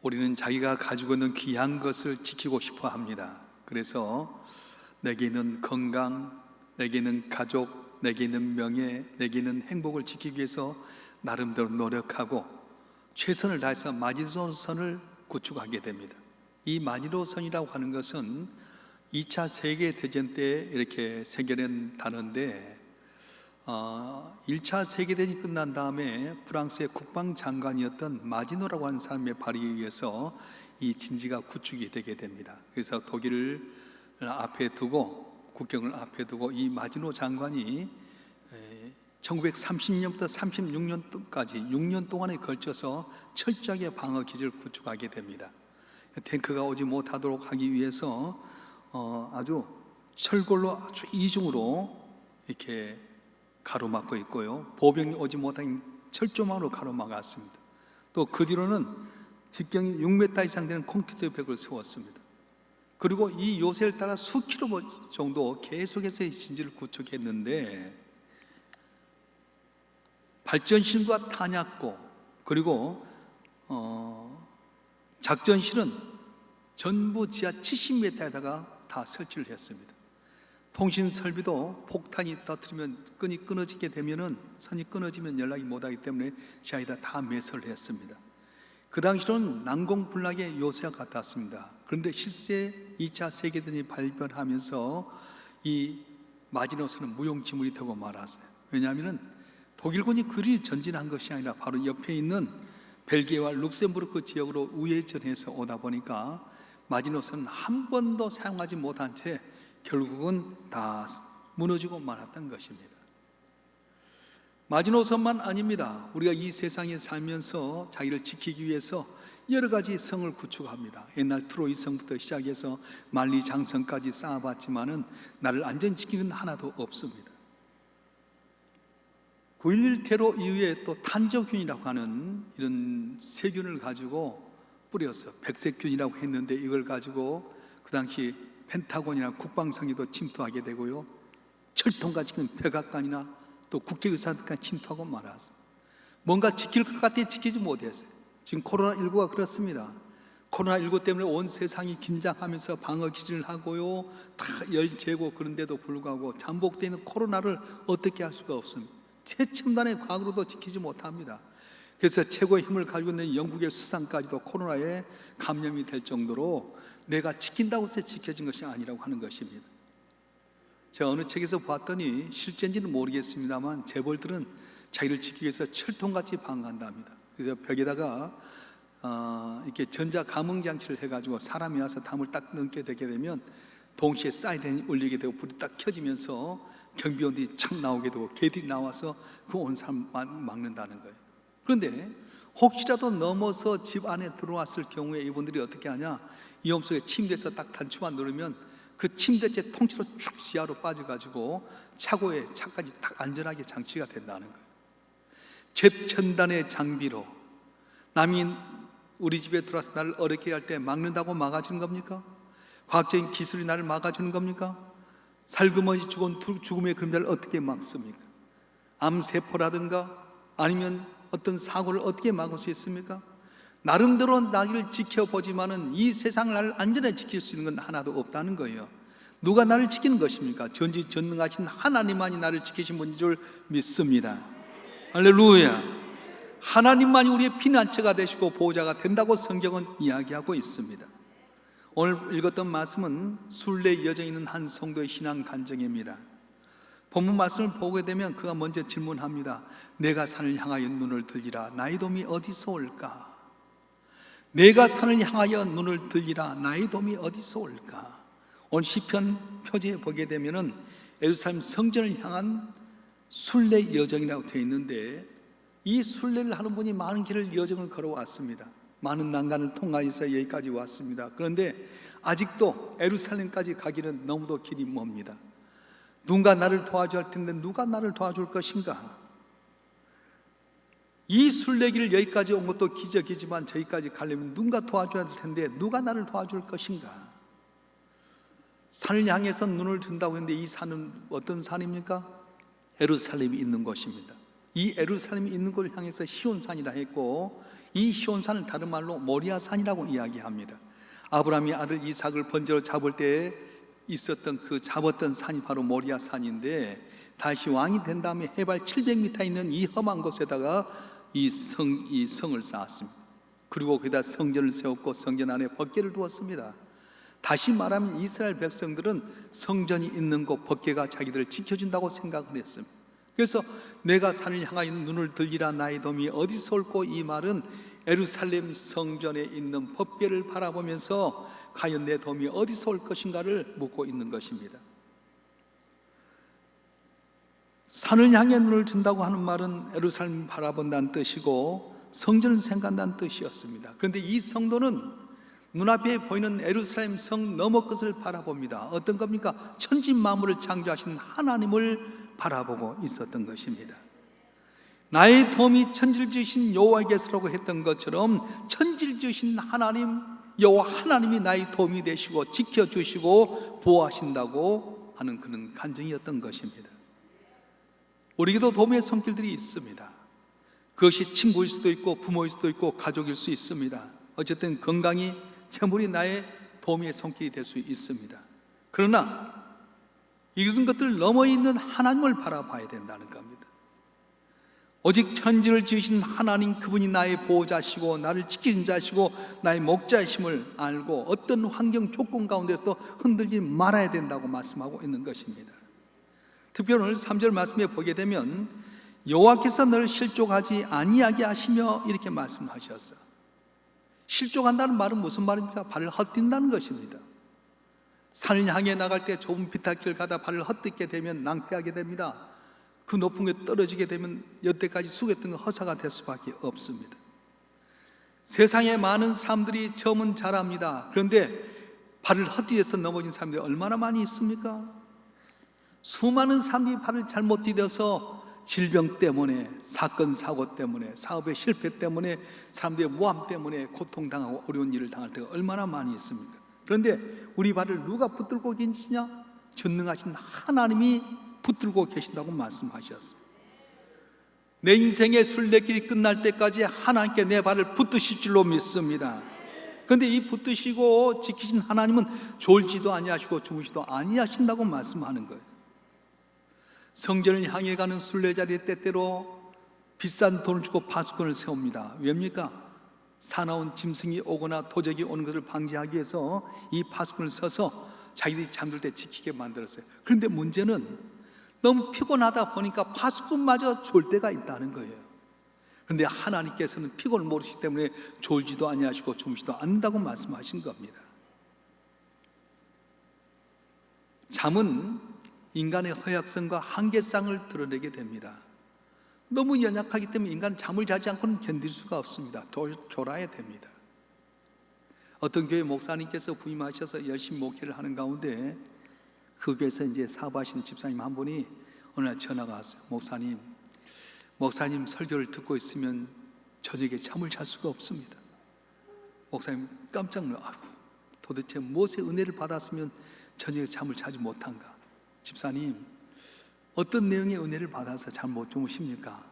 우리는 자기가 가지고 있는 귀한 것을 지키고 싶어 합니다. 그래서 내게 있는 건강, 내게 있는 가족, 내게 있는 명예, 내게 있는 행복을 지키기 위해서 나름대로 노력하고 최선을 다해서 마지노선을 구축하게 됩니다. 이 마지노선이라고 하는 것은 2차 세계대전 때 이렇게 새겨낸 단어인데 1차 세계대전이 끝난 다음에 프랑스의 국방장관이었던 마지노라고 하는 사람의 발의에 의해서 이 진지가 구축이 되게 됩니다. 그래서 독일을 앞에 두고, 국경을 앞에 두고 이 마지노 장관이 1930년부터 36년까지 6년 동안에 걸쳐서 철저하게 방어 기지를 구축하게 됩니다. 탱크가 오지 못하도록 하기 위해서 아주 철골로 아주 이중으로 이렇게 가로막고 있고요, 보병이 오지 못하게 철조망으로 가로막았습니다. 또 그 뒤로는 직경이 6m 이상 되는 콘크리트 벽을 세웠습니다. 그리고 이 요새를 따라 수킬로미터 정도 계속해서 이 진지를 구축했는데 발전실과 탄약고 그리고 작전실은 전부 지하 70m에다가 다 설치를 했습니다. 통신 설비도 폭탄이 터뜨리면 끈이 끊어지게 되면은, 선이 끊어지면 연락이 못하기 때문에 지하에다 다 매설을 했습니다. 그 당시로는 난공불락의 요새와 같았습니다. 그런데 실제 2차 세계대전이 발병하면서 이 마지노선은 무용지물이 되고 말았어요. 왜냐하면 독일군이 그리 전진한 것이 아니라 바로 옆에 있는 벨기에와 룩셈부르크 지역으로 우회전해서 오다 보니까 마지노선은 한 번도 사용하지 못한 채 결국은 다 무너지고 말았던 것입니다. 마지노선만 아닙니다. 우리가 이 세상에 살면서 자기를 지키기 위해서 여러 가지 성을 구축합니다. 옛날 트로이 성부터 시작해서 만리장성까지 쌓아봤지만은 나를 안전히 지키는 하나도 없습니다. 9.11 테러 이후에 또 탄저균이라고 하는 이런 세균을 가지고 뿌려서 백색균이라고 했는데, 이걸 가지고 그 당시 펜타곤이나 국방성에도 침투하게 되고요, 철통같이 백악관이나 또 국회의사들까지 침투하고 말았습니다. 뭔가 지킬 것 같아 지키지 못했어요. 지금 코로나19가 그렇습니다. 코로나19 때문에 온 세상이 긴장하면서 방어 기준을 하고요, 다 열재고, 그런데도 불구하고 잠복되어 있는 코로나를 어떻게 할 수가 없습니다. 최첨단의 과학으로도 지키지 못합니다. 그래서 최고의 힘을 가지고 있는 영국의 수상까지도 코로나에 감염이 될 정도로 내가 지킨다고 해서 지켜진 것이 아니라고 하는 것입니다. 제가 어느 책에서 봤더니 실제인지는 모르겠습니다만 재벌들은 자기를 지키기 위해서 철통같이 방어한답니다. 그래서 벽에다가 이렇게 전자 감응 장치를 해가지고 사람이 와서 담을 딱 넘게 되게 되면 동시에 사이렌이 울리게 되고 불이 딱 켜지면서 경비원들이 착 나오게 되고 개들이 나와서 그 온 사람 막는다는 거예요. 그런데 혹시라도 넘어서 집 안에 들어왔을 경우에 이분들이 어떻게 하냐, 이염 속에 침대에서 딱 단추만 누르면 그 침대째 통째로 쭉 지하로 빠져가지고 차고에 차까지 딱 안전하게 장치가 된다는 거예요. 최첨단의 장비로 남이 우리 집에 들어와서 나를 어렵게 할 때 막는다고 막아주는 겁니까? 과학적인 기술이 나를 막아주는 겁니까? 살금없이 죽음의 그림자를 어떻게 막습니까? 암세포라든가 아니면 어떤 사고를 어떻게 막을 수 있습니까? 나름대로 나를 지켜보지만은 이 세상을 나를 안전하게 지킬 수 있는 건 하나도 없다는 거예요. 누가 나를 지키는 것입니까? 전지전능하신 하나님만이 나를 지키신 분인 줄 믿습니다. 할렐루야. 하나님만이 우리의 피난처가 되시고 보호자가 된다고 성경은 이야기하고 있습니다. 오늘 읽었던 말씀은 순례 여정에 있는 한 성도의 신앙 간증입니다. 본문 말씀을 보게 되면 그가 먼저 질문합니다. 내가 산을 향하여 눈을 들리라 나의 도움이 어디서 올까? 내가 산을 향하여 눈을 들리라 나의 도움이 어디서 올까? 오늘 시편 표지에 보게 되면은 예루살렘 성전을 향한 순례 여정이라고 되어 있는데, 이 순례를 하는 분이 많은 길을 여정을 걸어왔습니다. 많은 난간을 통과해서 여기까지 왔습니다. 그런데 아직도 예루살렘까지 가기는 너무도 길이 멉니다. 누군가 나를 도와줘야 할 텐데 누가 나를 도와줄 것인가? 이 순례길을 여기까지 온 것도 기적이지만 저기까지 가려면 누군가 도와줘야 될 텐데 누가 나를 도와줄 것인가? 산을 향해서 눈을 든다고 했는데 이 산은 어떤 산입니까? 예루살렘이 있는 곳입니다. 이 예루살렘이 있는 곳을 향해서 시온산이라 했고, 이 시온산을 다른 말로 모리아산이라고 이야기합니다. 아브라함이 아들 이삭을 번제로 잡을 때에 있었던 그 잡았던 산이 바로 모리아산인데, 다시 왕이 된 다음에 해발 700m 있는 이 험한 곳에다가 이 성을 쌓았습니다. 그리고 거기다 성전을 세웠고 성전 안에 법궤를 두었습니다. 다시 말하면 이스라엘 백성들은 성전이 있는 곳, 법궤가 자기들을 지켜준다고 생각을 했습니다. 그래서 내가 산을 향하여 눈을 들리라 나의 도움이 어디서 올꼬, 이 말은 예루살렘 성전에 있는 법궤를 바라보면서 과연 내 도움이 어디서 올 것인가를 묻고 있는 것입니다. 산을 향해 눈을 든다고 하는 말은 예루살렘을 바라본다는 뜻이고 성전을 생각한다는 뜻이었습니다. 그런데 이 성도는 눈앞에 보이는 예루살렘 성 너머 끝을 바라봅니다. 어떤 겁니까? 천지 만물을 창조하신 하나님을 바라보고 있었던 것입니다. 나의 도움이 천지를 지으신 여호와에게서라고 했던 것처럼 천지를 지으신 하나님, 여호와 하나님이 나의 도움이 되시고 지켜주시고 보호하신다고 하는 그런 간증이었던 것입니다. 우리에게도 도움의 손길들이 있습니다. 그것이 친구일 수도 있고 부모일 수도 있고 가족일 수 있습니다. 어쨌든 건강이 재물이 나의 도움의 손길이 될 수 있습니다. 그러나 이런 것들 넘어 있는 하나님을 바라봐야 된다는 겁니다. 오직 천지를 지으신 하나님, 그분이 나의 보호자시고 나를 지키는 자시고 나의 목자이심을 알고 어떤 환경 조건 가운데서 흔들리지 말아야 된다고 말씀하고 있는 것입니다. 특별히 오늘 3절 말씀에 보게 되면 여호와께서 너를 실족하지 아니하게 하시며 이렇게 말씀하셨어요. 실족한다는 말은 무슨 말입니까? 발을 헛뛴다는 것입니다. 산을 향해 나갈 때 좁은 비탈길 가다 발을 헛딛게 되면 낭패하게 됩니다. 그 높은 곳에 떨어지게 되면 여태까지 숙였던 건 허사가 될 수밖에 없습니다. 세상에 많은 사람들이 점은 잘합니다. 그런데 발을 헛디뎌서 넘어진 사람들이 얼마나 많이 있습니까? 수많은 사람들이 발을 잘못 디뎌서 질병 때문에, 사건 사고 때문에, 사업의 실패 때문에, 사람들의 모함 때문에 고통당하고 어려운 일을 당할 때가 얼마나 많이 있습니까? 그런데 우리 발을 누가 붙들고 계시냐? 전능하신 하나님이 붙들고 계신다고 말씀하셨습니다. 내 인생의 순례길이 끝날 때까지 하나님께 내 발을 붙드실 줄로 믿습니다. 그런데 이 붙드시고 지키신 하나님은 졸지도 아니하시고 주무시도 아니하신다고 말씀하는 거예요. 성전을 향해 가는 순례자리에 때때로 비싼 돈을 주고 파수꾼을 세웁니다. 왜입니까? 사나운 짐승이 오거나 도적이 오는 것을 방지하기 위해서 이 파수꾼을 써서 자기들이 잠들 때 지키게 만들었어요. 그런데 문제는 너무 피곤하다 보니까 파수꾼마저 졸 때가 있다는 거예요. 그런데 하나님께서는 피곤을 모르시기 때문에 졸지도 아니하시고 주무시도 않는다고 말씀하신 겁니다. 잠은 인간의 허약성과 한계성을 드러내게 됩니다. 너무 연약하기 때문에 인간은 잠을 자지 않고는 견딜 수가 없습니다. 졸아야 됩니다. 어떤 교회 목사님께서 부임하셔서 열심히 목회를 하는 가운데 그 교회에서 이제 사업하시는 집사님 한 분이 어느 날 전화가 왔어요. 목사님 설교를 듣고 있으면 저녁에 잠을 잘 수가 없습니다. 목사님 깜짝 놀라, 아이고, 도대체 무엇의 은혜를 받았으면 저녁에 잠을 자지 못한가? 집사님, 어떤 내용의 은혜를 받아서 잠 못 주무십니까?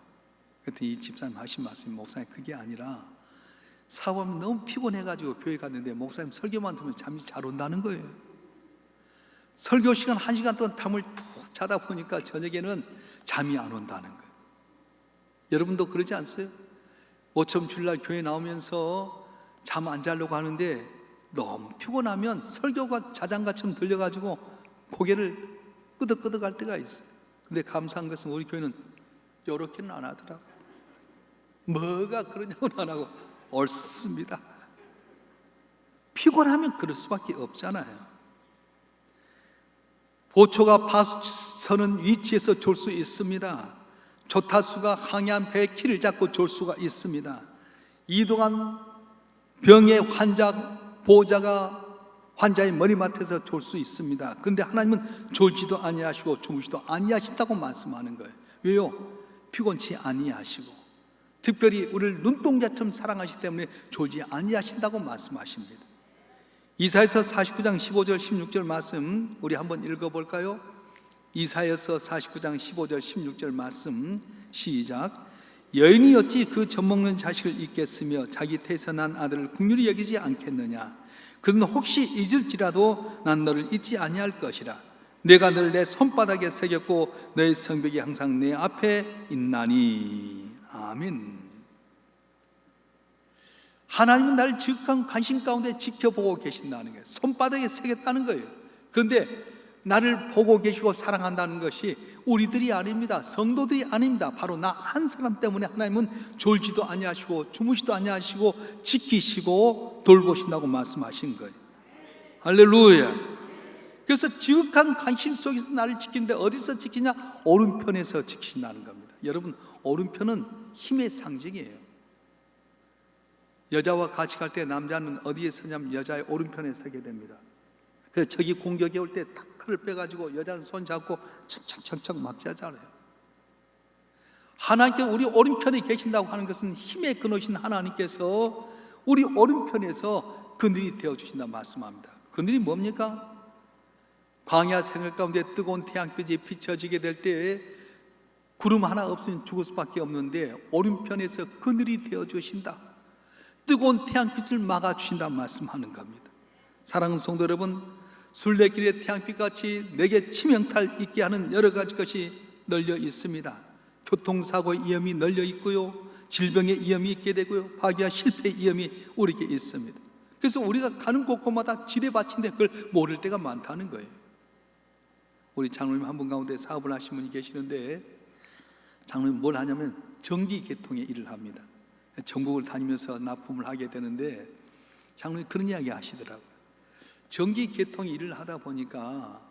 그랬더니 이 집사님 하신 말씀이, 목사님 그게 아니라 사업하면 너무 피곤해가지고 교회 갔는데 목사님 설교만 들으면 잠이 잘 온다는 거예요. 설교 시간 1시간 동안 잠을 푹 자다 보니까 저녁에는 잠이 안 온다는 거예요. 여러분도 그러지 않으세요? 모처럼 주일날 교회 나오면서 잠 안 자려고 하는데 너무 피곤하면 설교가 자장가처럼 들려가지고 고개를 끄덕끄덕 할 때가 있어요. 근데 감사한 것은 우리 교회는 이렇게는 안 하더라고요. 뭐가 그러냐고는 안 하고 옳습니다. 피곤하면 그럴 수밖에 없잖아요. 보초가 파서는 위치에서 졸 수 있습니다. 조타수가 항해한 배의 키를 잡고 졸 수가 있습니다. 이동한 병의 보호자가 환자의 머리맡에서 졸 수 있습니다. 그런데 하나님은 졸지도 아니하시고 주무시도 아니하신다고 말씀하는 거예요. 왜요? 피곤치 아니하시고 특별히 우리를 눈동자처럼 사랑하시기 때문에 졸지 아니하신다고 말씀하십니다. 이사야서 49장 15절 16절 말씀 우리 한번 읽어볼까요? 이사야서 49장 15절 16절 말씀 시작. 여인이 어찌 그 젖먹는 자식을 잊겠으며 자기 태에서 난 아들을 긍휼히 여기지 않겠느냐. 그는 혹시 잊을지라도 난 너를 잊지 아니할 것이라. 내가 너를 내 손바닥에 새겼고 너의 성벽이 항상 내 앞에 있나니. 아멘. 하나님은 나를 지극한 관심 가운데 지켜보고 계신다는 거예요. 손바닥에 새겼다는 거예요. 그런데 나를 보고 계시고 사랑한다는 것이 우리들이 아닙니다. 성도들이 아닙니다. 바로 나 한 사람 때문에 하나님은 졸지도 아니하시고 주무시도 아니하시고 지키시고 돌보신다고 말씀하신 거예요. 할렐루야. 그래서 지극한 관심 속에서 나를 지키는데 어디서 지키냐? 오른편에서 지키신다는 겁니다. 여러분, 오른편은 힘의 상징이에요. 여자와 같이 갈 때 남자는 어디에 서냐면 여자의 오른편에 서게 됩니다. 그래서 적이 공격해 올 때 탁 칼을 빼가지고 여자는 손 잡고 척척척척 막자잖아요. 하나님께 우리 오른편에 계신다고 하는 것은 힘의 근원이신 하나님께서 우리 오른편에서 그늘이 되어주신다 말씀합니다. 그늘이 뭡니까? 광야 생활 가운데 뜨거운 태양빛이 비춰지게 될 때 구름 하나 없으면 죽을 수밖에 없는데 오른편에서 그늘이 되어주신다. 뜨거운 태양빛을 막아주신다 말씀하는 겁니다. 사랑하는 성도 여러분, 순례길의 태양빛같이 내게 치명탈 있게 하는 여러 가지 것이 널려 있습니다. 교통사고의 위험이 널려 있고요, 질병의 위험이 있게 되고요, 파괴와 실패의 위험이 우리에게 있습니다. 그래서 우리가 가는 곳곳마다 지뢰밭인데 그걸 모를 때가 많다는 거예요. 우리 장로님 한 분 가운데 사업을 하신 분이 계시는데 장로님 뭘 하냐면 전기 개통의 일을 합니다. 전국을 다니면서 납품을 하게 되는데 장로님 그런 이야기 하시더라고요. 전기 개통 일을 하다 보니까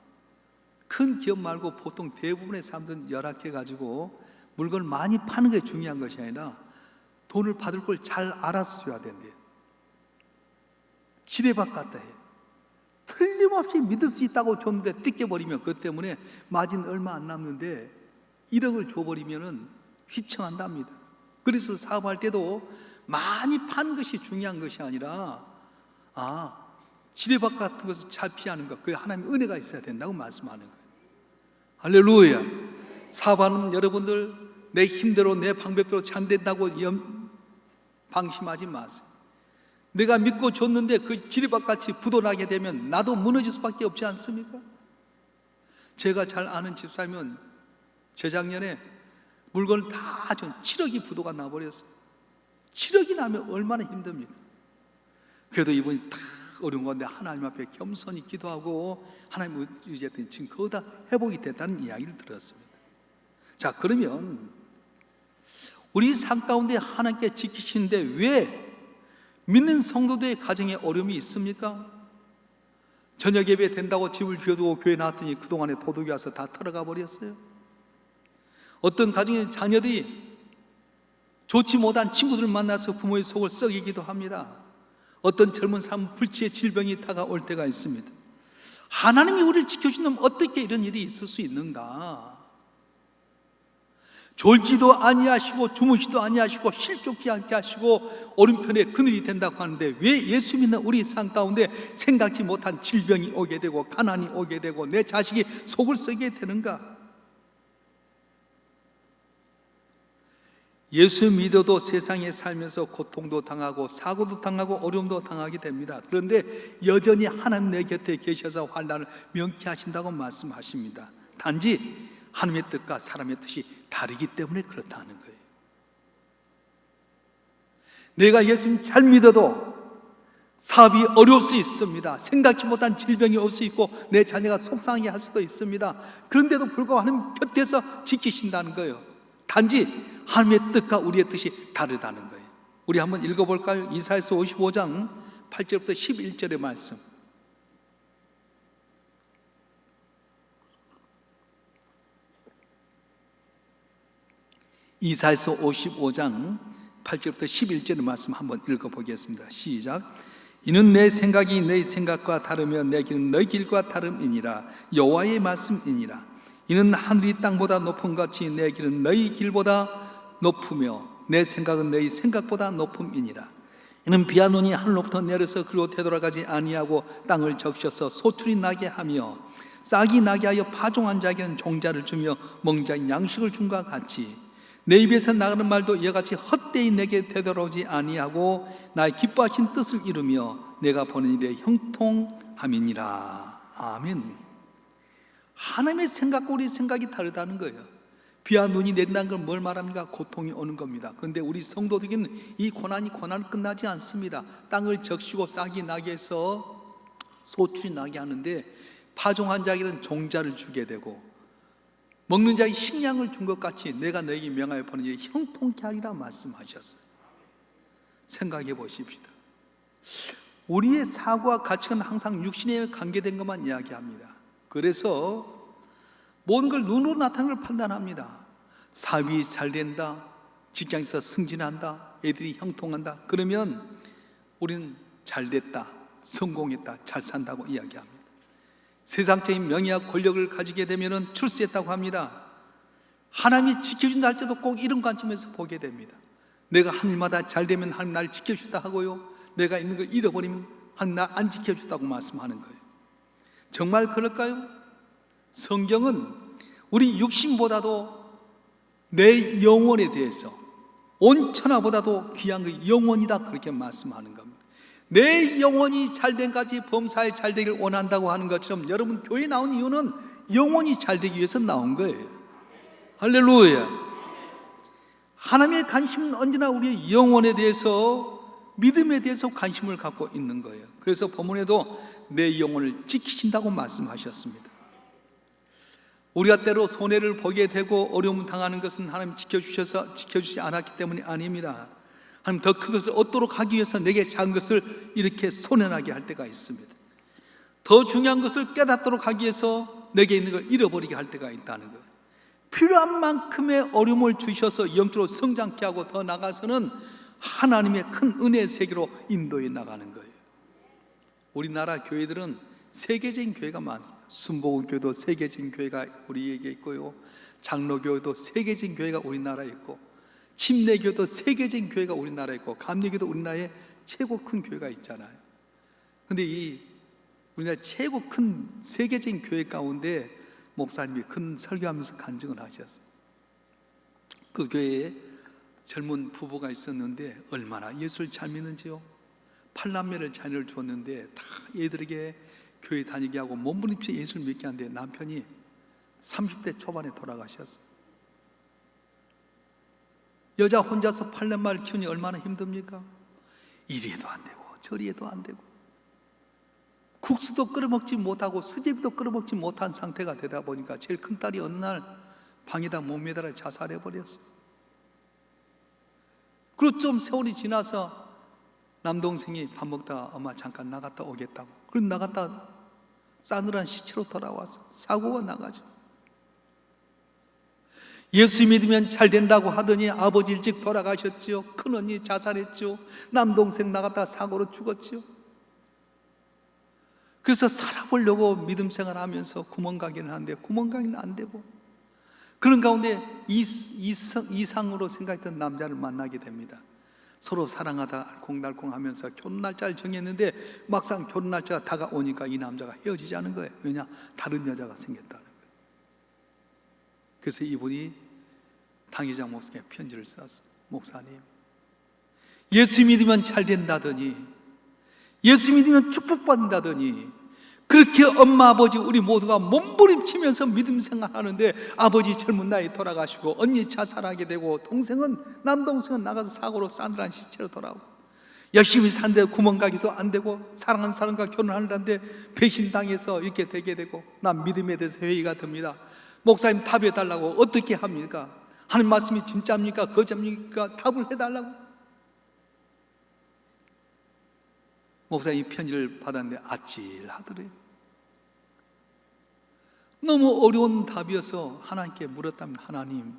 큰 기업 말고 보통 대부분의 사람들은 열악해가지고 물건을 많이 파는 게 중요한 것이 아니라 돈을 받을 걸 잘 알아서 줘야 된대요. 지뢰밭 같다 해요. 틀림없이 믿을 수 있다고 줬는데 뜯겨버리면 그것 때문에 마진 얼마 안 남는데 1억을 줘버리면 휘청한답니다. 그래서 사업할 때도 많이 파는 것이 중요한 것이 아니라 지뢰밭 같은 것을 잘 피하는 것, 그게 하나님의 은혜가 있어야 된다고 말씀하는 거예요. 할렐루야. 사업하는 여러분들 내 힘대로 내 방법대로 잘 된다고 방심하지 마세요. 내가 믿고 줬는데 그 지뢰밭같이 부도나게 되면 나도 무너질 수밖에 없지 않습니까? 제가 잘 아는 집사면 재작년에 물건을 다 준 7억이 부도가 나버렸어요. 7억이 나면 얼마나 힘듭니까? 그래도 이분이 다 어려운 건데 하나님 앞에 겸손히 기도하고 하나님을 의지했더니 지금 그거 다 회복이 됐다는 이야기를 들었습니다. 자, 그러면 우리 삶 가운데 하나님께 지키시는데 왜 믿는 성도들의 가정에 어려움이 있습니까? 저녁 예배 된다고 집을 비워두고 교회 나왔더니 그동안에 도둑이 와서 다 털어가 버렸어요. 어떤 가정의 자녀들이 좋지 못한 친구들을 만나서 부모의 속을 썩이기도 합니다. 어떤 젊은 사람은 불치의 질병이 다가올 때가 있습니다. 하나님이 우리를 지켜주시면 어떻게 이런 일이 있을 수 있는가? 졸지도 아니하시고 주무시도 아니하시고 실족지 않게 하시고 오른편에 그늘이 된다고 하는데 왜 예수 믿는 우리 삶 가운데 생각지 못한 질병이 오게 되고 가난이 오게 되고 내 자식이 속을 썩게 되는가? 예수 믿어도 세상에 살면서 고통도 당하고 사고도 당하고 어려움도 당하게 됩니다. 그런데 여전히 하나님 내 곁에 계셔서 환난을 명쾌하신다고 말씀하십니다. 단지 하나님의 뜻과 사람의 뜻이 다르기 때문에 그렇다는 거예요. 내가 예수님 잘 믿어도 사업이 어려울 수 있습니다. 생각지 못한 질병이 올 수 있고 내 자녀가 속상하게 할 수도 있습니다. 그런데도 불구하고 하나님 곁에서 지키신다는 거예요. 단지 하나님의 뜻과 우리의 뜻이 다르다는 거예요. 우리 한번 읽어볼까요? 이사야서 55장 8절부터 11절의 말씀. 이사야서 55장 8절부터 11절의 말씀 한번 읽어보겠습니다. 시작. 이는 내 생각이 너희 생각과 다르며 내 길은 너희 길과 다름이니라. 여호와의 말씀이니라. 이는 하늘이 땅보다 높은 같이 내 길은 너희 길보다 높으며 내 생각은 너희 생각보다 높음이니라. 이는 비와 눈이 하늘로부터 내려서 그리고 되돌아가지 아니하고 땅을 적셔서 소출이 나게 하며 싹이 나게 하여 파종한 자에게는 종자를 주며 먹는 자에게는 양식을 준 것 같이 내 입에서 나가는 말도 이와 같이 헛되이 내게 되돌아오지 아니하고 나의 기뻐하신 뜻을 이루며 내가 보는 일에 형통함이니라. 아멘. 하나님의 생각과 우리 생각이 다르다는 거예요. 비와 눈이 내린다는 걸 뭘 말합니까? 고통이 오는 겁니다. 그런데 우리 성도들에게는 이 고난이 끝나지 않습니다. 땅을 적시고 싹이 나게 해서 소출이 나게 하는데, 파종한 자에게는 종자를 주게 되고 먹는 자에게 식량을 준 것 같이 내가 너에게 명하여 보는 일에 형통케 하리라 말씀하셨어요. 생각해 보십시다. 우리의 사고와 가치관은 항상 육신에 관계된 것만 이야기합니다. 그래서 모든 걸 눈으로 나타나는 걸 판단합니다. 사업이 잘 된다, 직장에서 승진한다, 애들이 형통한다, 그러면 우리는 잘 됐다, 성공했다, 잘 산다고 이야기합니다. 세상적인 명예와 권력을 가지게 되면 출세했다고 합니다. 하나님이 지켜준다 할 때도 꼭 이런 관점에서 보게 됩니다. 내가 한 일마다 잘 되면 하나님 나를 지켜주다 하고요, 내가 있는 걸 잃어버리면 하나님 날 안 지켜준다고 말씀하는 거예요. 정말 그럴까요? 성경은 우리 육신보다도 내 영혼에 대해서 온 천하보다도 귀한 그 영혼이다, 그렇게 말씀하는 겁니다. 내 영혼이 잘된까지 범사에 잘되기를 원한다고 하는 것처럼 여러분 교회에 나온 이유는 영혼이 잘되기 위해서 나온 거예요. 할렐루야. 하나님의 관심은 언제나 우리의 영혼에 대해서, 믿음에 대해서 관심을 갖고 있는 거예요. 그래서 본문에도 내 영혼을 지키신다고 말씀하셨습니다. 우리가 때로 손해를 보게 되고 어려움을 당하는 것은 하나님 지켜주시지 않았기 때문이 아닙니다. 하나님 더 큰 것을 얻도록 하기 위해서 내게 작은 것을 이렇게 손해나게 할 때가 있습니다. 더 중요한 것을 깨닫도록 하기 위해서 내게 있는 걸 잃어버리게 할 때가 있다는 거예요. 필요한 만큼의 어려움을 주셔서 영적으로 성장케 하고 더 나가서는 하나님의 큰 은혜의 세계로 인도해 나가는 거예요. 우리나라 교회들은 세계적인 교회가 많습니다. 순복음교도 세계적인 교회가 우리에게 있고요, 장로교도 세계적인 교회가 우리나라에 있고, 침례교도 세계적인 교회가 우리나라에 있고, 감리교도 우리나라에 최고 큰 교회가 있잖아요. 그런데 이 우리나라 최고 큰 세계적인 교회 가운데 목사님이 큰 설교하면서 간증을 하셨어요. 그 교회에 젊은 부부가 있었는데 얼마나 예수를 잘 믿는지요. 8남매를 자녀를 줬는데 다 얘들에게 교회 다니게 하고 몸부림쳐 예수를 믿게 하는데 남편이 30대 초반에 돌아가셨어요. 여자 혼자서 8년만을 키우니 얼마나 힘듭니까? 이리에도 안 되고 저리에도 안 되고 국수도 끓여먹지 못하고 수제비도 끓여먹지 못한 상태가 되다 보니까 제일 큰 딸이 어느 날 방에다 못 매달아 자살해버렸어요. 그리고 좀 세월이 지나서 남동생이 밥 먹다가 엄마 잠깐 나갔다 오겠다고, 그럼 나갔다 싸늘한 시체로 돌아와서 사고가 나가죠. 예수 믿으면 잘 된다고 하더니 아버지 일찍 돌아가셨지요. 큰언니 자살했죠. 남동생 나갔다 사고로 죽었지요. 그래서 살아보려고 믿음 생활하면서 구멍가게는 하는데 구멍가게는 안 되고, 그런 가운데 이상으로 생각했던 남자를 만나게 됩니다. 서로 사랑하다 알콩달콩 하면서 결혼 날짜를 정했는데 막상 결혼 날짜가 다가오니까 이 남자가 헤어지자는 거예요. 왜냐? 다른 여자가 생겼다는 거예요. 그래서 이분이 당회장 목사님께 편지를 썼어요. 목사님, 예수 믿으면 잘 된다더니, 예수 믿으면 축복받는다더니, 그렇게 엄마 아버지 우리 모두가 몸부림치면서 믿음 생활하는데 아버지 젊은 나이에 돌아가시고 언니 자살하게 되고 남동생은 나가서 사고로 싸늘한 시체로 돌아오고, 열심히 산데 구멍가기도 안 되고 사랑하는 사람과 결혼하려는데 배신당해서 이렇게 되게 되고, 난 믿음에 대해서 회의가 듭니다. 목사님 답해달라고. 어떻게 합니까? 하나님 말씀이 진짜입니까? 거짓입니까? 답을 해달라고. 목사님이 편지를 받았는데 아찔하더래요. 너무 어려운 답이어서 하나님께 물었다면, 하나님,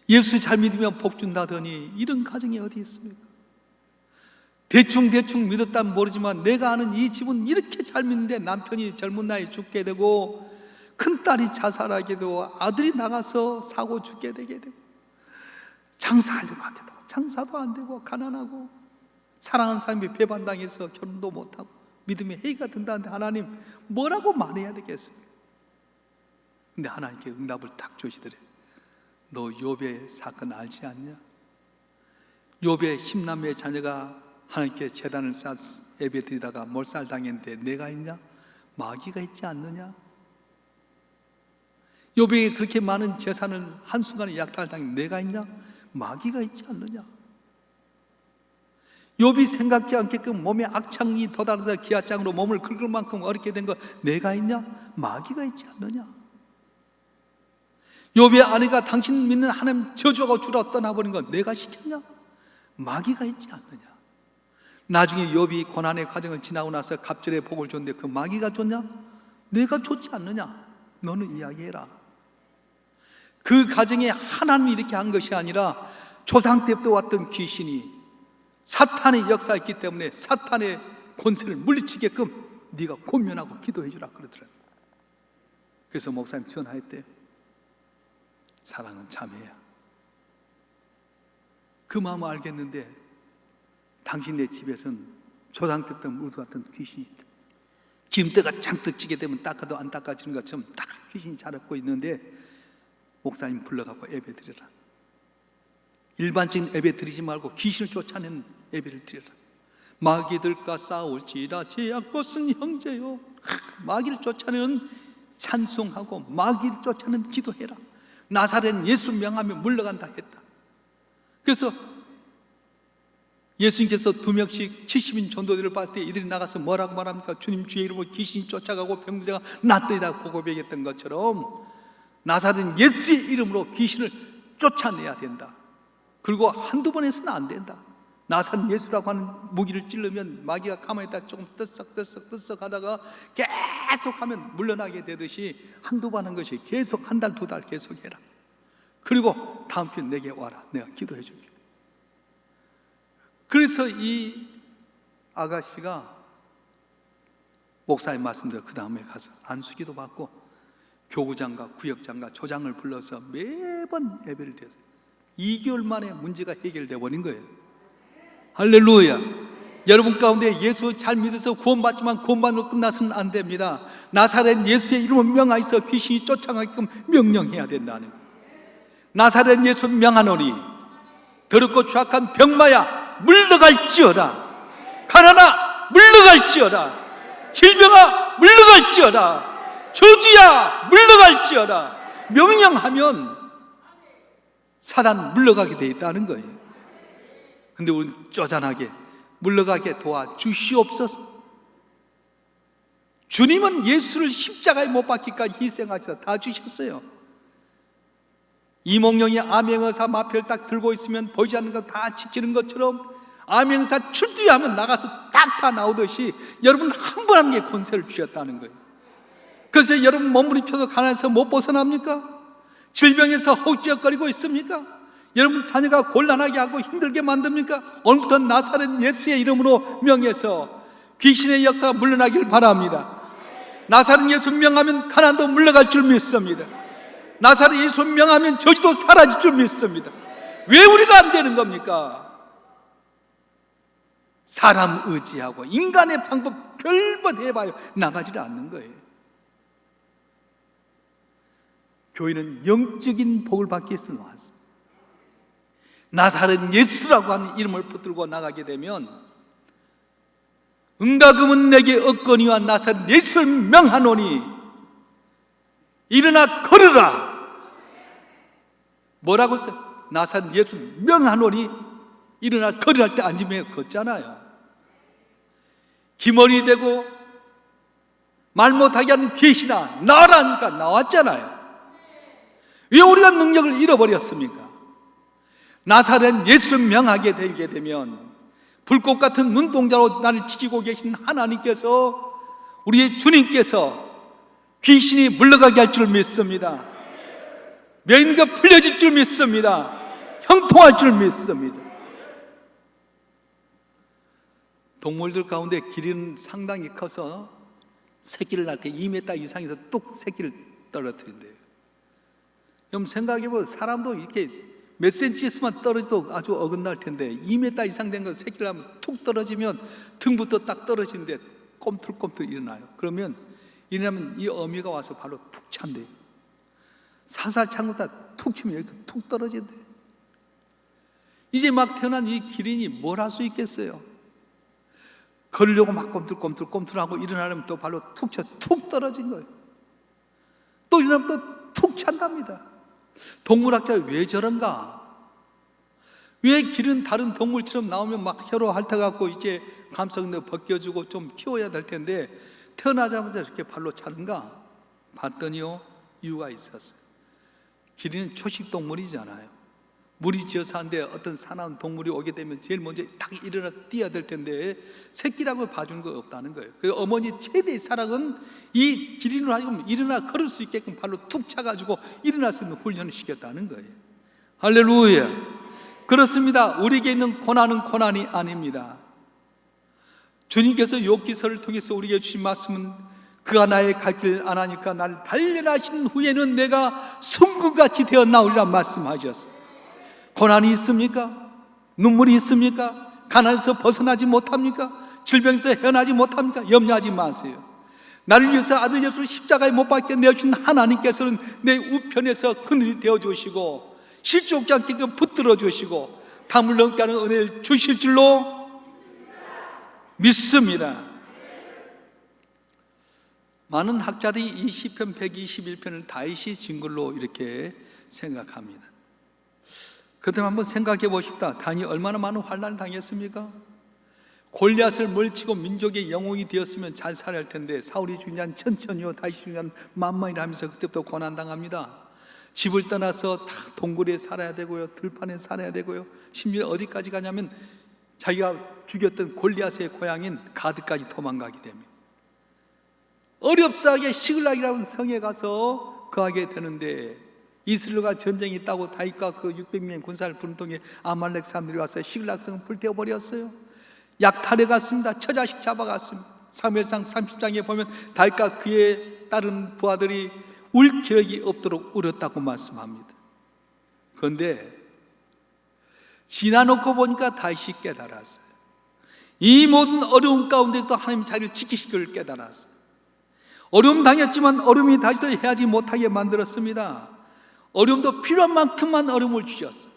예수 잘 믿으면 복 준다더니 이런 가정이 어디 있습니까? 대충 믿었다면 모르지만 내가 아는 이 집은 이렇게 잘 믿는데 남편이 젊은 나이에 죽게 되고, 큰딸이 자살하게 되고, 아들이 나가서 사고 죽게 되게 되고, 장사하려고 하는데도 장사도 안 되고, 가난하고, 사랑하는 사람이 배반당해서 결혼도 못하고 믿음의 해이가 든다는데 하나님 뭐라고 말해야 되겠습니까? 근데 하나님께 응답을 딱 주시더래. 너 욥의 사건 알지 않냐? 욥의 10남매의 자녀가 하나님께 제단을 쌓아 예배드리다가 몰살당했는데 내가 있냐? 마귀가 있지 않느냐? 욥에게 그렇게 많은 재산을 한순간에 약탈당했는데 내가 있냐? 마귀가 있지 않느냐? 욥이 생각지 않게끔 몸에 악창이 돋아서 기아장으로 몸을 긁을 만큼 어렵게 된 거 내가 있냐? 마귀가 있지 않느냐? 욥의 아내가 당신 믿는 하나님 저주하고 주라 떠나버린 거 내가 시켰냐? 마귀가 있지 않느냐? 나중에 욥이 고난의 과정을 지나고 나서 갑절의 복을 줬는데 그 마귀가 줬냐? 내가 줬지 않느냐? 너는 이야기해라. 그 가정에 하나님이 이렇게 한 것이 아니라 조상 때부터 왔던 귀신이 사탄의 역사였기 때문에 사탄의 권세를 물리치게끔 네가 권면하고 기도해 주라 그러더라고요. 그래서 목사님 전화했대요. 사랑은 자매야. 그 마음을 알겠는데 당신네 집에서는 조상 때부터 묻어왔던 귀신이 있다. 기름때가 잔뜩 찌게 되면 닦아도 안 닦아지는 것처럼 딱 귀신이 자랐고 있는데 목사님 불러갖고 예배 드려라. 일반적인 예배 드리지 말고 귀신을 쫓아내는 예배를 드려라. 마귀들과 싸울지라 제약벗은 형제요. 마귀를 쫓아내는 찬송하고 마귀를 쫓아내는 기도해라. 나사렛 예수 명하며 물러간다 했다. 그래서 예수님께서 2명씩 70인 전도들을 받을 때 이들이 나가서 뭐라고 말합니까? 주님 주의 이름으로 귀신이 쫓아가고 병자가 낫더이다 고백했던 것처럼 나사렛 예수의 이름으로 귀신을 쫓아내야 된다. 그리고 한두 번 해서는 안 된다. 나사렛 예수라고 하는 무기를 찔르면 마귀가 가만히 있다 조금 뜨썩 하다가 계속 하면 물러나게 되듯이 한두 번 한 것이 계속 한 달, 2달 계속 해라. 그리고 다음 주에 내게 와라. 내가 기도해 줄게. 그래서 이 아가씨가 목사님 말씀대로 그 다음에 가서 안수기도 받고 교구장과 구역장과 조장을 불러서 매번 예배를 드렸어요. 2개월 만에 문제가 해결되어 버린 거예요. 할렐루야. 여러분 가운데 예수 잘 믿어서 구원받지만 구원받으로 끝나서는 안 됩니다. 나사렛 예수의 이름을 명하여서 귀신이 쫓아가게끔 명령해야 된다는 거예요. 나사렛 예수 명하노니 더럽고 추악한 병마야 물러갈지어다. 가난아 물러갈지어다. 질병아 물러갈지어다. 저주야 물러갈지어다. 명령하면 사단 물러가게 돼 있다는 거예요. 근데 우리는 쪼잔하게 물러가게 도와주시옵소서. 주님은 예수를 십자가에 못 박기까지 희생하셔서 다 주셨어요. 이몽룡이 암행어사 마표를 딱 들고 있으면 보이지 않는 거 다 지키는 것처럼 암행어사 출두하면 나가서 딱 다 나오듯이 여러분 한 분 한 분에게 권세를 주셨다는 거예요. 그래서 여러분 몸부림쳐도 가난해서 못 벗어납니까? 질병에서 허우적거리고 있습니까? 여러분 자녀가 곤란하게 하고 힘들게 만듭니까? 오늘부터 나사렛 예수의 이름으로 명해서 귀신의 역사가 물러나길 바랍니다. 나사렛 예수 명하면 가난도 물러갈 줄 믿습니다. 나사렛 예수 명하면 저주도 사라질 줄 믿습니다. 왜 우리가 안 되는 겁니까? 사람 의지하고 인간의 방법 별것 해봐요. 나가지를 않는 거예요. 교회는 영적인 복을 받기 위해서 나왔어요. 나사렛 예수라고 하는 이름을 붙들고 나가게 되면 은과 금은 내게 없거니와 나사렛 예수를 명하노니 일어나 걸으라. 뭐라고 써요? 나사렛 예수 명하노니 일어나 걸으라 할 때 앉으면 걷잖아요. 기머리 대고 말 못하게 하는 귀신아 나와라니까 나왔잖아요. 왜 우리가 능력을 잃어버렸습니까? 나사렛 예수를 명하게 되게 되면 불꽃 같은 눈동자로 나를 지키고 계신 하나님께서 우리의 주님께서 귀신이 물러가게 할 줄 믿습니다. 맹인과 풀려질 줄 믿습니다. 형통할 줄 믿습니다. 동물들 가운데 기린은 상당히 커서 새끼를 낳을 때 2m 이상에서 뚝 새끼를 떨어뜨린대요. 그럼 생각해보면 사람도 이렇게 몇 센치에서만 떨어져도 아주 어긋날 텐데 2m 이상 된 거 새끼를 하면 툭 떨어지면 등부터 딱 떨어지는데 꼼틀꼼틀 일어나요. 그러면 일어나면 이 어미가 와서 바로 툭 찬대요. 살살 참고다 툭 치면 여기서 툭 떨어진대. 이제 막 태어난 이 기린이 뭘 할 수 있겠어요? 걸으려고 막 꼼틀꼼틀하고 일어나려면 또 발로 툭 쳐, 툭 떨어진 거예요. 또 일어나면 또 툭 찬답니다. 동물학자 왜 저런가? 왜 기른 다른 동물처럼 나오면 막 혀로 핥아갖고 이제 감성도 벗겨주고 좀 키워야 될 텐데 태어나자마자 이렇게 발로 차는가? 봤더니요, 이유가 있었어요. 기린은 초식 동물이잖아요. 물이 지어 사는데 어떤 사나운 동물이 오게 되면 제일 먼저 딱 일어나 뛰어야 될 텐데 새끼라고 봐주는 거 없다는 거예요. 그래서 어머니 최대의 사랑은 이 기린으로 하여금 일어나 걸을 수 있게끔 발로 툭 차가지고 일어날 수 있는 훈련을 시켰다는 거예요. 할렐루야. 그렇습니다. 우리에게 있는 고난은 고난이 아닙니다. 주님께서 욥기서를 통해서 우리에게 주신 말씀은 그가 나의 갈 길 안 하니까 나를 단련하신 후에는 내가 순금같이 되어 나오리라 말씀하셨어요. 고난이 있습니까? 눈물이 있습니까? 가난에서 벗어나지 못합니까? 질병에서 헤어나지 못합니까? 염려하지 마세요. 나를 위해서 아들 예수를 십자가에 못 박게 내어주신 하나님께서는 내 우편에서 그늘이 되어주시고 실족지 않게 붙들어 주시고 담을 넘게 하는 은혜를 주실 줄로 믿습니다. 많은 학자들이 이 시편 121편을 다윗이 진 걸로 이렇게 생각합니다. 그렇다면 한번 생각해 보십시다. 다윗이 얼마나 많은 환난을 당했습니까? 골리앗을 멀치고 민족의 영웅이 되었으면 잘 살아야 할 텐데 사울이 중요한 천천히요, 다윗이 중요한 만만이라 하면서 그때부터 고난당합니다. 집을 떠나서 다 동굴에 살아야 되고요, 들판에 살아야 되고요, 심지어 어디까지 가냐면 자기가 죽였던 골리앗의 고향인 가드까지 도망가게 됩니다. 어렵사하게 시글락이라는 성에 가서 거하게 되는데 이스라엘과 전쟁이 있다고 다윗과 그 600명의 군사를 부른 통에 아말렉 사람들이 와서 시글락성을 불태워버렸어요. 약탈해 갔습니다. 처자식 잡아갔습니다. 사무엘상 30장에 보면 다윗과 그의 다른 부하들이 울 기력이 없도록 울었다고 말씀합니다. 그런데 지나놓고 보니까 다윗이 깨달았어요. 이 모든 어려움 가운데서도 하나님 자기를 지키시기를 깨달았어요. 어려움 당했지만 어려움이 다시도 해하지 못하게 만들었습니다. 어려움도 필요한 만큼만 어려움을 주셨어요.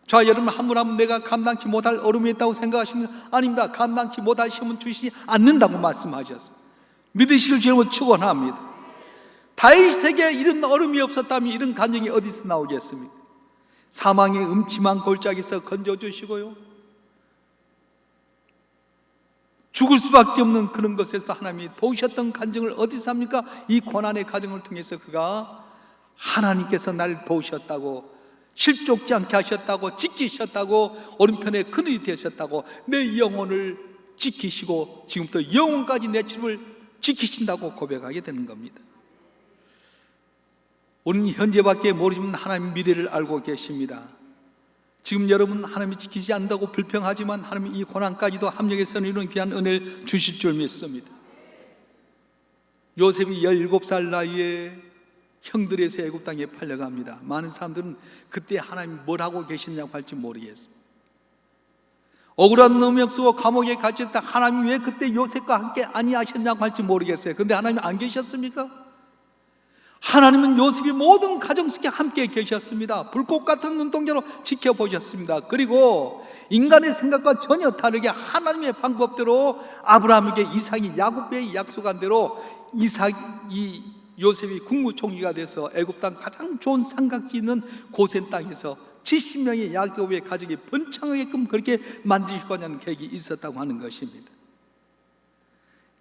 자, 여러분 한 분 한 분 내가 감당치 못할 어려움이 있다고 생각하십니까? 아닙니다. 감당치 못할 시험은 주시지 않는다고 말씀하셨어요. 믿으시길 주님으로 축원합니다. 다윗에게 이런 어려움이 없었다면 이런 간증이 어디서 나오겠습니까? 사망의 음침한 골짜기에서 건져주시고요, 죽을 수밖에 없는 그런 것에서 하나님이 도우셨던 간증을 어디서 합니까? 이 고난의 과정을 통해서 그가 하나님께서 나를 도우셨다고, 실족지 않게 하셨다고, 지키셨다고, 오른편에 그늘이 되셨다고, 내 영혼을 지키시고 지금부터 영혼까지 내 집을 지키신다고 고백하게 되는 겁니다. 우리는 현재밖에 모르지만 하나님 미래를 알고 계십니다. 지금 여러분 하나님이 지키지 않는다고 불평하지만 하나님이 이 고난까지도 합력해서 이런 귀한 은혜를 주실 줄 믿습니다. 요셉이 17살 나이에 형들에서 애굽 땅에 팔려갑니다. 많은 사람들은 그때 하나님 뭘 하고 계시냐고 할지 모르겠어요. 억울한 누명 쓰고 감옥에 갇혔을 때 하나님 왜 그때 요셉과 함께 아니하셨냐고 할지 모르겠어요. 그런데 하나님 안 계셨습니까? 하나님은 요셉이 모든 가정 속에 함께 계셨습니다. 불꽃 같은 눈동자로 지켜보셨습니다. 그리고 인간의 생각과 전혀 다르게 하나님의 방법대로 아브라함에게 이삭이 야곱에게 약속한 대로 이 요셉이 국무총리가 돼서 애굽 땅 가장 좋은 삼각지 있는 고센 땅에서 70명의 야곱의 가족이 번창하게끔 그렇게 만드시고자 하는 계획이 있었다고 하는 것입니다.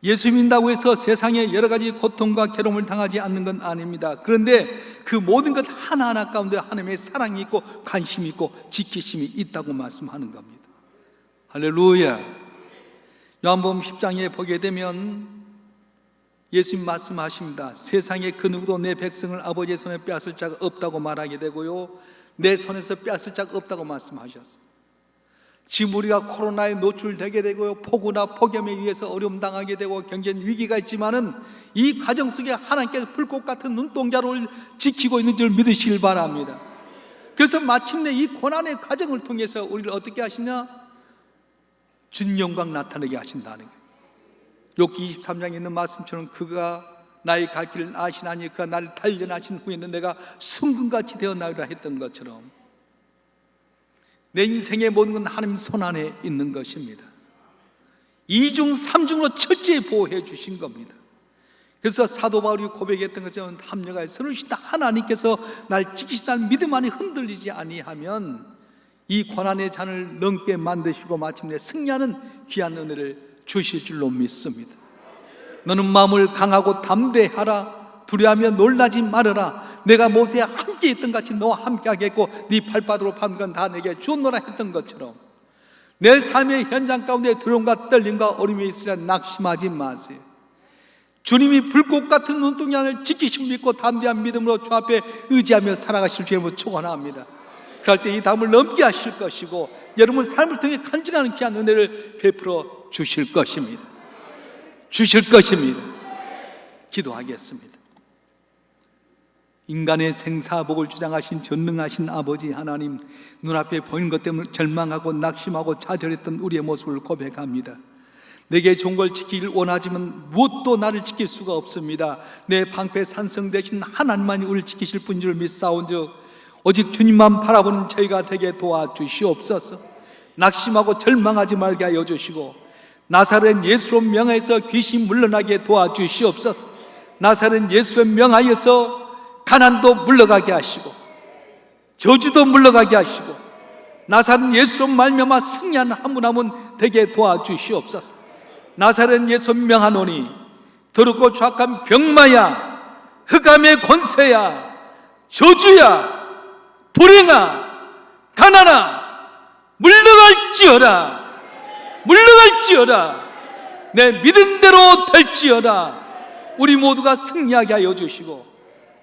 예수 믿는다고 해서 세상에 여러 가지 고통과 괴로움을 당하지 않는 건 아닙니다. 그런데 그 모든 것 하나하나 가운데 하나님의 사랑이 있고 관심이 있고 지키심이 있다고 말씀하는 겁니다. 할렐루야. 요한복음 10장에 보게 되면 예수님 말씀하십니다. 세상에 그 누구도 내 백성을 아버지의 손에 빼앗을 자가 없다고 말하게 되고요, 내 손에서 빼앗을 자가 없다고 말씀하셨어요. 지금 우리가 코로나에 노출되게 되고요, 폭우나 폭염에 의해서 어려움 당하게 되고 경제는 위기가 있지만은 이 과정 속에 하나님께서 불꽃 같은 눈동자를 지키고 있는 줄 믿으시길 바랍니다. 그래서 마침내 이 고난의 과정을 통해서 우리를 어떻게 하시냐? 준 영광 나타내게 하신다는 거예요. 욥기 23장에 있는 말씀처럼 그가 나의 갈 길을 아시나니 그가 나를 단련하신 후에는 내가 순금같이 되어나리라 했던 것처럼 내 인생의 모든 건 하나님 손 안에 있는 것입니다. 이중 삼중으로 철저히 보호해 주신 겁니다. 그래서 사도 바울이 고백했던 것처럼 합력하여 서로시다 하나님께서 날 지키시다는 믿음 안에 흔들리지 아니하면 이 고난의 잔을 넘게 만드시고 마침내 승리하는 귀한 은혜를 주실 줄로 믿습니다. 너는 마음을 강하고 담대하라. 두려워하며 놀라지 말아라. 내가 모세와 함께 있던 같이 너와 함께 하겠고 네 발바닥으로 밟은 건 다 내게 주노라 했던 것처럼 내 삶의 현장 가운데 두려움과 떨림과 어려움이 있으려 낙심하지 마세요. 주님이 불꽃 같은 눈동이 안을 지키심을 믿고 담대한 믿음으로 주 앞에 의지하며 살아가실 주님을 축원합니다. 그럴 때 이 다음을 넘게 하실 것이고 여러분 삶을 통해 간증하는 귀한 은혜를 베풀어 주실 것입니다. 주실 것입니다. 기도하겠습니다. 인간의 생사복을 주장하신 전능하신 아버지 하나님, 눈앞에 보이는 것 때문에 절망하고 낙심하고 좌절했던 우리의 모습을 고백합니다. 내게 좋은 걸 지키길 원하지만 무엇도 나를 지킬 수가 없습니다. 내 방패 산성 대신 하나님만이 우리를 지키실 분인 줄 믿사온즉 오직 주님만 바라보는 저희가 되게 도와주시옵소서. 낙심하고 절망하지 말게 하여 주시고 나사렛 예수로 명하여서 귀신 물러나게 도와주시옵소서. 나사렛 예수로 명하여서 가난도 물러가게 하시고 저주도 물러가게 하시고 나사렛 예수로 말미암아 승리하는 한 분 한 분 되게 도와주시옵소서. 나사렛 예수 명하노니 더럽고 추악한 병마야 흑암의 권세야 저주야 불행아 가난아 물러갈지어다 물러갈지어다 내 믿음대로 될지어다. 우리 모두가 승리하게 하여 주시고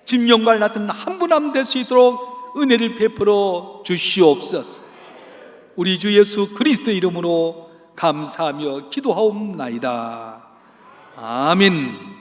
진명발 같은 한 분 한 분 될 수 있도록 은혜를 베풀어 주시옵소서. 우리 주 예수 그리스도 이름으로 감사하며 기도하옵나이다. 아멘.